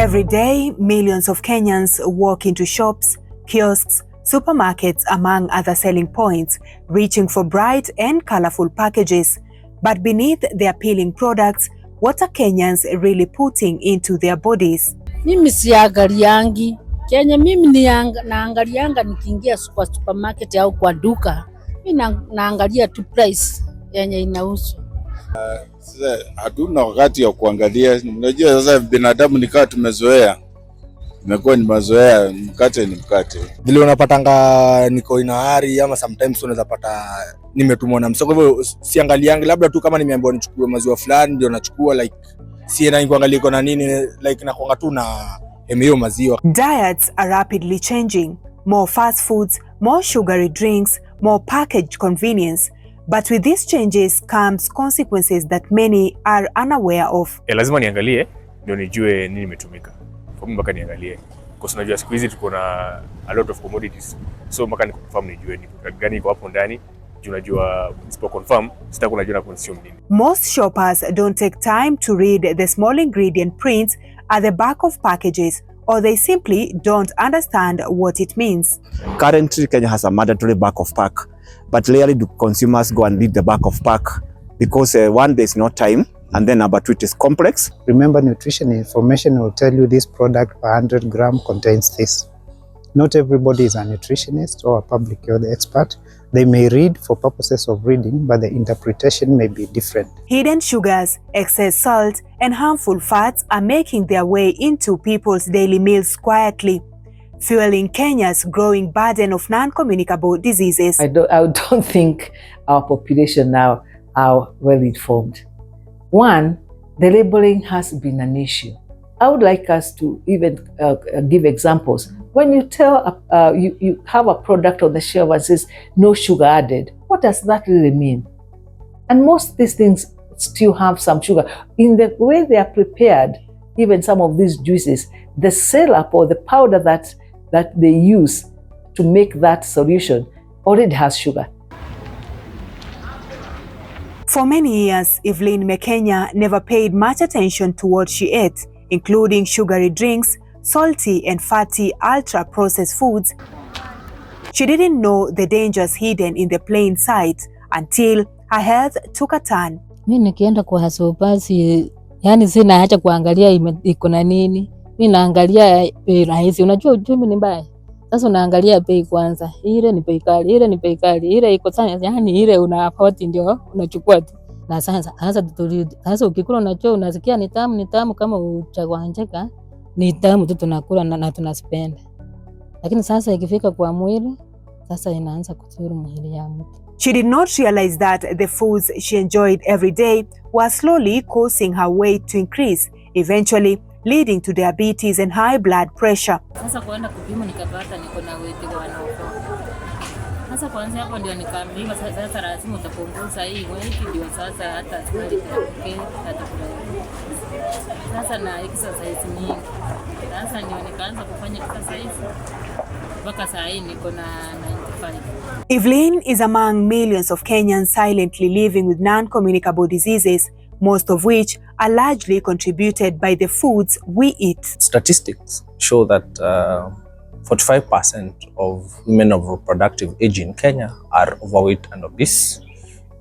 Every day, millions of Kenyans walk into shops, kiosks, supermarkets, among other selling points, reaching for bright and colorful packages. But beneath the appealing products, what are Kenyans really putting into their bodies? Mimi siangaliangi. Kenya mimi naangalianga nikiingia kwa supermarket au kwa duka. Mimi naangalia tu price yenye inauzwa. Sasa hatuna wakati ya kuangalia. Unajua sasa binadamu ni kama tumezoea. Imekuwa ni mazoea, mkate ni mkate. Vile unapatanga niko ina hari ama sometimes unaweza pata nimetumwa na msoko, kwa hivyo siangaliangi, labda tu kama nimeambiwa nichukue maziwa fulani ndio nachukua, like siena kuangalia iko na nini, like nakuanga tu na hiyo maziwa. Diets are rapidly changing. More fast foods, more sugary drinks, more packaged convenience. But with these changes comes consequences that many are unaware of. Lazima niangalie ndio nijue nini imetumika. Kwa mimi mpaka niangalie. Kwa sababu unajua siku hizi tuko na a lot of commodities. So mpaka nikonfirm nijue ni gani iko hapo ndani. Unajua sipo confirm sitakuwa najua na consume nini. Most shoppers don't take time to read the small ingredient prints at the back of packages, or they simply don't understand what it means. Currently, Kenya has a mandatory back of pack, but rarely do consumers go and read the back of pack because one, there's no time, and then number two, it is complex. Remember, nutrition information will tell you this product per 100 gram contains this. Not everybody is a nutritionist or a public health expert. They may read for purposes of reading, but the interpretation may be different. Hidden sugars, excess salt, and harmful fats are making their way into people's daily meals quietly, fueling Kenya's growing burden of non-communicable diseases. I don't think our population now are well informed. One, the labeling has been an issue. I would like us to even give examples. When you tell you have a product on the shelf and says no sugar added, what does that really mean? And most of these things still have some sugar. In the way they are prepared, even some of these juices, the syrup or the powder that they use to make that solution already has sugar. For many years, Evelyn Mekenya never paid much attention to what she ate, including sugary drinks, salty and fatty ultra-processed foods. She didn't know the dangers hidden in the plain sight until her health took a turn. Mimi nikienda kwa sopasi, yani sina haja kuangalia iko na nini. Mimi naangalia bei rahisi. Unajua uchumi ni mbaya. Sasa unaangalia bei kwanza. Ile ni bei kali, ile ni bei kali, ile iko sana, yani ile una afford ndio unachukua tu. Na sasa ukikula unasikia ni tamu kama uchaguanjeka. Ni tamu tu tunakula na tunaspenda. Lakini sasa ikifika kwa mwili, sasa inaanza kudhuru mwili ya mtu. She did not realize that the foods she enjoyed every day were slowly causing her weight to increase, eventually leading to diabetes and high blood pressure. Sasa kuenda kupima nikapata niko na weight ya 104. Sasa kwanza hapo ndio nikaambiwa sasa lazima utapunguza hii weight ndio sasa hata sukari itakuke hata sasa na exercise nyingi. Sasa ndio nikaanza kufanya exercise mpaka saa hii niko na 95. Evelyn is among millions of Kenyans silently living with non-communicable diseases, most of which are largely contributed by the foods we eat. Statistics show that 45% of women of reproductive age in Kenya are overweight and obese.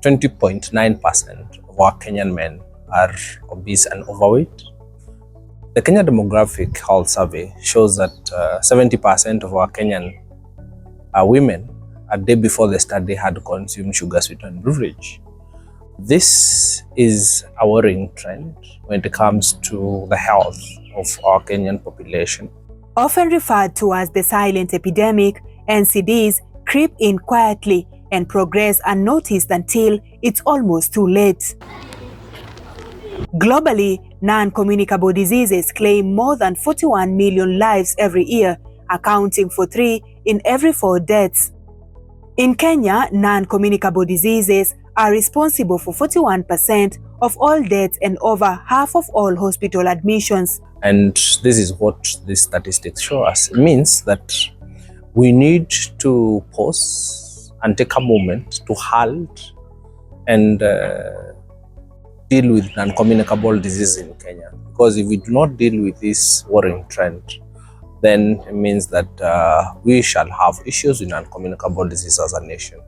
20.9% of our Kenyan men are obese and overweight. The Kenya Demographic Health Survey shows that 70% of our Kenyan women a day before the study had consumed sugar-sweetened beverage. This is a worrying trend when it comes to the health of our Kenyan population. Often referred to as the silent epidemic, NCDs creep in quietly and progress unnoticed until it's almost too late. Globally, non-communicable diseases claim more than 41 million lives every year, accounting for 3 in every 4 deaths. In Kenya, non-communicable diseases are responsible for 41% of all deaths and over half of all hospital admissions. And this is what these statistics show us. It means that we need to pause and take a moment to halt and deal with non-communicable disease in Kenya. because if we do not deal with this worrying trend, then it means that we shall have issues with non-communicable disease as a nation.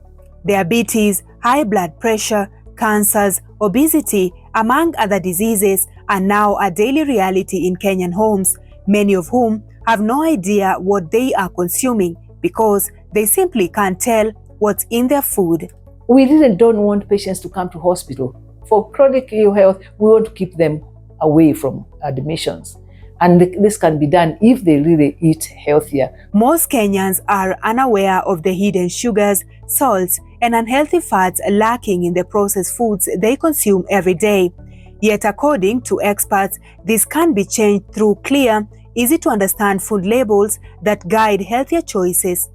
Diabetes, high blood pressure, cancers, obesity, among other diseases, are now a daily reality in Kenyan homes, many of whom have no idea what they are consuming because they simply can't tell what's in their food. We really don't want patients to come to hospital. For chronic ill health, we want to keep them away from admissions. And this can be done if they really eat healthier. Most Kenyans are unaware of the hidden sugars, salts, and unhealthy fats lacking in the processed foods they consume every day. Yet, according to experts, this can be changed through clear, easy-to-understand food labels that guide healthier choices.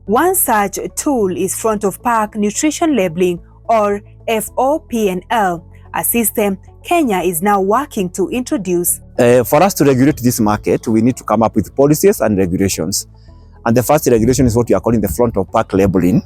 One such tool is front-of-pack nutrition labeling, or FOPNL, a system Kenya is now working to introduce. For us to regulate this market, we need to come up with policies and regulations. And the first regulation is what we are calling the front-of-pack labeling.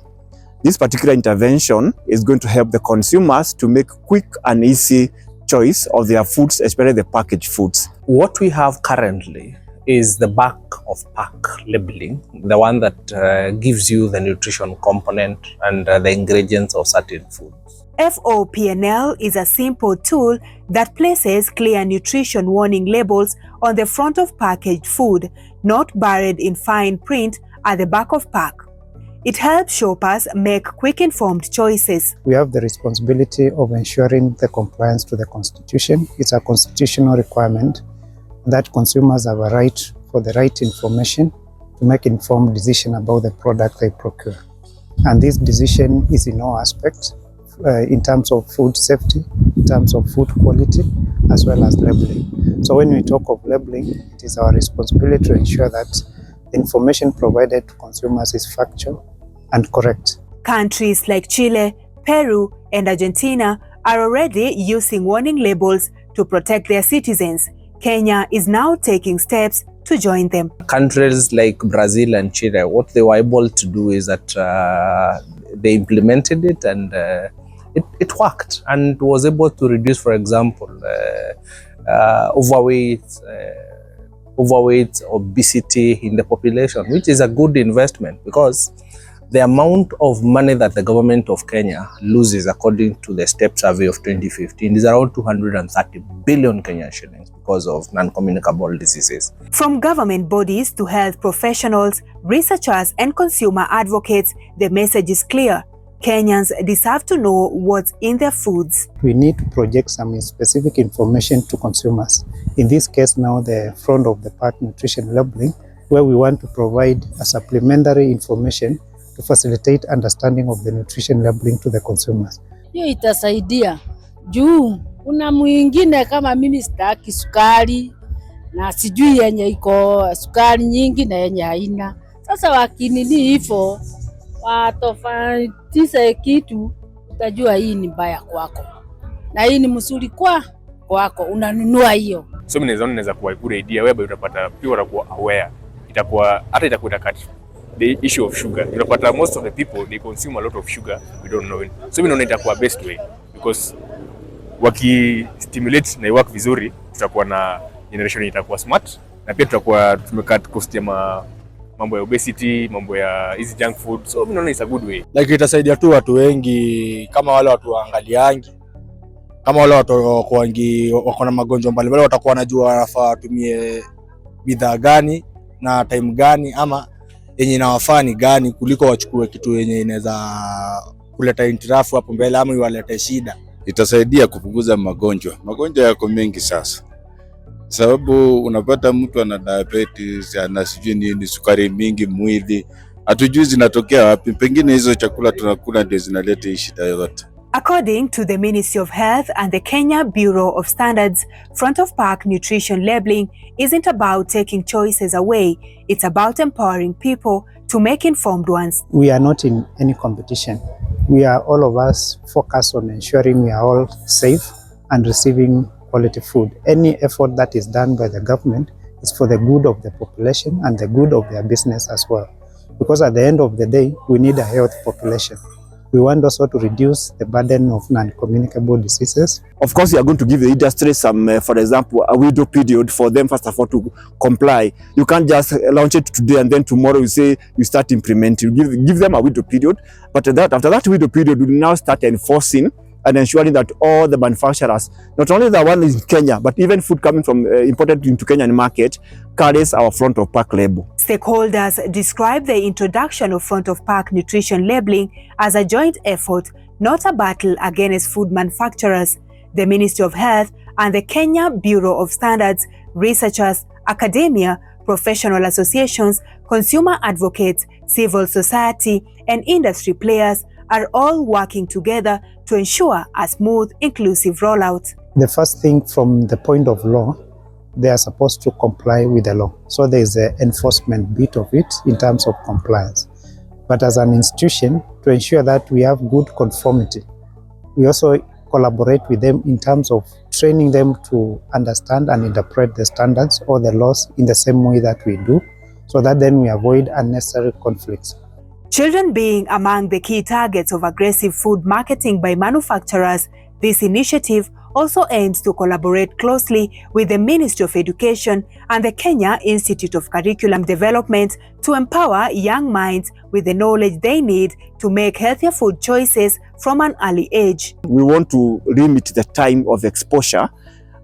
This particular intervention is going to help the consumers to make quick and easy choice of their foods, especially the packaged foods. What we have currently is the back of pack labeling, the one that gives you the nutrition component and the ingredients of certain foods. FOPNL is a simple tool that places clear nutrition warning labels on the front of packaged food, not buried in fine print at the back of pack. It helps shoppers make quick informed choices. We have the responsibility of ensuring the compliance to the Constitution. It's a constitutional requirement that consumers have a right for the right information to make informed decision about the product they procure. And this decision is in all aspects, in terms of food safety, in terms of food quality, as well as labeling. So when we talk of labeling, it is our responsibility to ensure that the information provided to consumers is factual and correct. Countries like Chile, Peru, and Argentina are already using warning labels to protect their citizens. Kenya is now taking steps to join them. Countries like Brazil and Chile, what they were able to do is that they implemented it and it worked and was able to reduce, for example, overweight, obesity in the population, which is a good investment because the amount of money that the government of Kenya loses, according to the STEP survey of 2015, is around 230 billion Kenyan shillings because of non-communicable diseases. From government bodies to health professionals, researchers, and consumer advocates, the message is clear. Kenyans deserve to know what's in their foods. We need to project some specific information to consumers. In this case now, the front of the pack nutrition labeling, where we want to provide a supplementary information to facilitate understanding of the nutrition labeling to the consumers. Hiyo itasaidia juu kuna mwingine kama mimi sitaki sukari na sijui yenye iko sukari nyingi na yenye haina. Sasa wakinini hivyo watofautishe kitu, utajua hii ni mbaya kwako na hii ni mzuri kwako, unanunua hiyo. So mimi naweza kuwa good idea wewe utapata pia watakuwa aware, itakuwa kati the issue of sugar. Unapata most of the people they consume a lot of sugar, we don't know it. So mimi naona itakuwa best way because waki-stimulate na iwork vizuri, tutakuwa na generation itakuwa smart na pia tutakuwa tumecut cost ya mambo ya obesity, mambo ya easy junk food. So mimi naona it's a good way. Like itasaidia tu watu wengi kama wale watu waangaliangi, kama wale watu wako na magonjwa mbalimbali watakuwa wanajua wanafaa watumie bidhaa gani na time gani ama yenye inawafaa ni gani, kuliko wachukue kitu yenye inaweza kuleta intirafu hapo mbele ama iwalete shida. Itasaidia kupunguza magonjwa. Magonjwa yako mengi sasa. Sababu unapata mtu ana diabetes, ana sijui nini, sukari mingi mwili. Hatujui zinatokea wapi. Pengine hizo chakula tunakula ndio zinaleta hii shida yote. According to the Ministry of Health and the Kenya Bureau of Standards, front-of-pack nutrition labeling isn't about taking choices away. It's about empowering people to make informed ones. We are not in any competition. We are all of us focused on ensuring we are all safe and receiving quality food. Any effort that is done by the government is for the good of the population and the good of their business as well. Because at the end of the day, we need a healthy population. We want also to reduce the burden of non-communicable diseases. Of course, you are going to give the industry some, for example, a window period for them, first of all, to comply. You can't just launch it today and then tomorrow you say you start implementing. Give them a window period, but after that window period, we will now start enforcing and ensuring that all the manufacturers, not only the one in Kenya, but even food coming from imported into Kenyan market, carries our front of pack label. Stakeholders describe the introduction of front of pack nutrition labeling as a joint effort, not a battle against food manufacturers. The Ministry of Health and the Kenya Bureau of Standards, researchers, academia, professional associations, consumer advocates, civil society, and industry players are all working together to ensure a smooth, inclusive rollout. The first thing, from the point of law, they are supposed to comply with the law. So there is an enforcement bit of it in terms of compliance. But as an institution, to ensure that we have good conformity, we also collaborate with them in terms of training them to understand and interpret the standards or the laws in the same way that we do, so that then we avoid unnecessary conflicts. Children being among the key targets of aggressive food marketing by manufacturers, this initiative also aims to collaborate closely with the Ministry of Education and the Kenya Institute of Curriculum Development to empower young minds with the knowledge they need to make healthier food choices from an early age. We want to limit the time of exposure,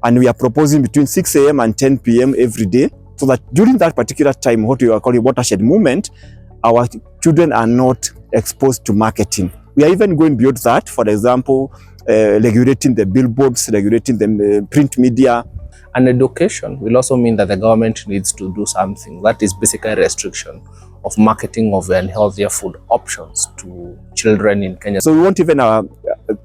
and we are proposing between 6 a.m. and 10 p.m. every day, so that during that particular time, what we are calling watershed movement, our children are not exposed to marketing. We are even going beyond that, for example, regulating the billboards, regulating the print media. And education will also mean that the government needs to do something. That is basically a restriction of marketing of unhealthier food options to children in Kenya. So we want even our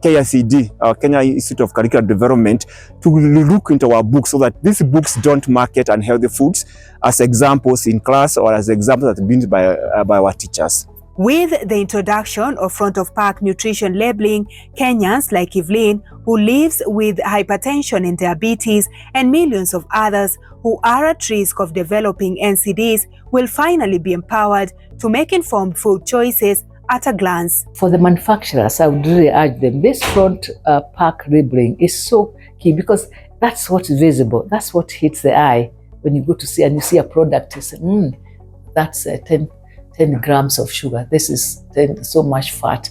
KICD, our Kenya Institute of Curriculum Development, to look into our books so that these books don't market unhealthy foods as examples in class or as examples that are been by our teachers. With the introduction of front-of-pack nutrition labeling, Kenyans like Evelyn, who lives with hypertension and diabetes, and millions of others who are at risk of developing NCDs will finally be empowered to make informed food choices at a glance. For the manufacturers, I would really urge them, this front pack labeling is so key, because that's what's visible, that's what hits the eye when you go to see and you see a product, you say, that's 10 grams of sugar, this is so much fat.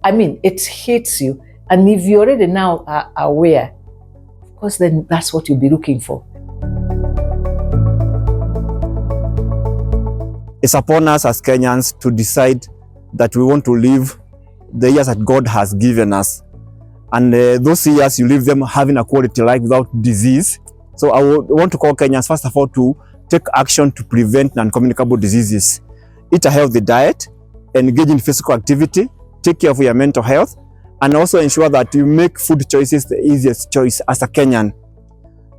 I mean, it hits you. And if you already now are aware, of course, then that's what you'll be looking for. It's upon us as Kenyans to decide that we want to live the years that God has given us. And those years, you live them having a quality life without disease. So I want to call Kenyans, first of all, to take action to prevent non-communicable diseases. Eat a healthy diet, engage in physical activity, take care of your mental health, and also ensure that you make food choices the easiest choice as a Kenyan.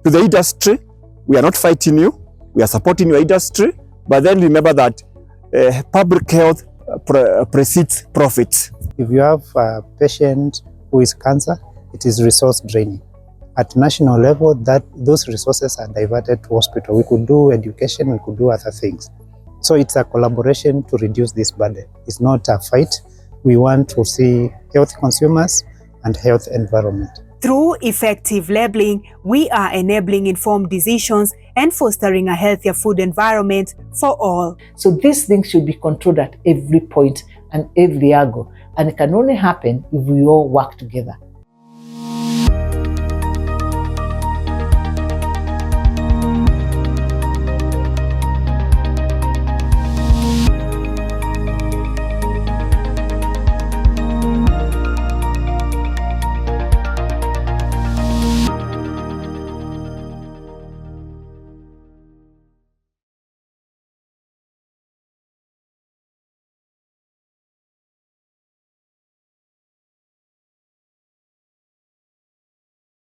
To the industry, we are not fighting you, we are supporting your industry, but then remember that public health precedes profits. If you have a patient who is cancer, it is resource draining. At national level, those resources are diverted to hospital. We could do education, we could do other things. So it's a collaboration to reduce this burden. It's not a fight. We want to see healthy consumers and health environment. Through effective labeling, we are enabling informed decisions and fostering a healthier food environment for all. So these things should be controlled at every point and every angle. And it can only happen if we all work together.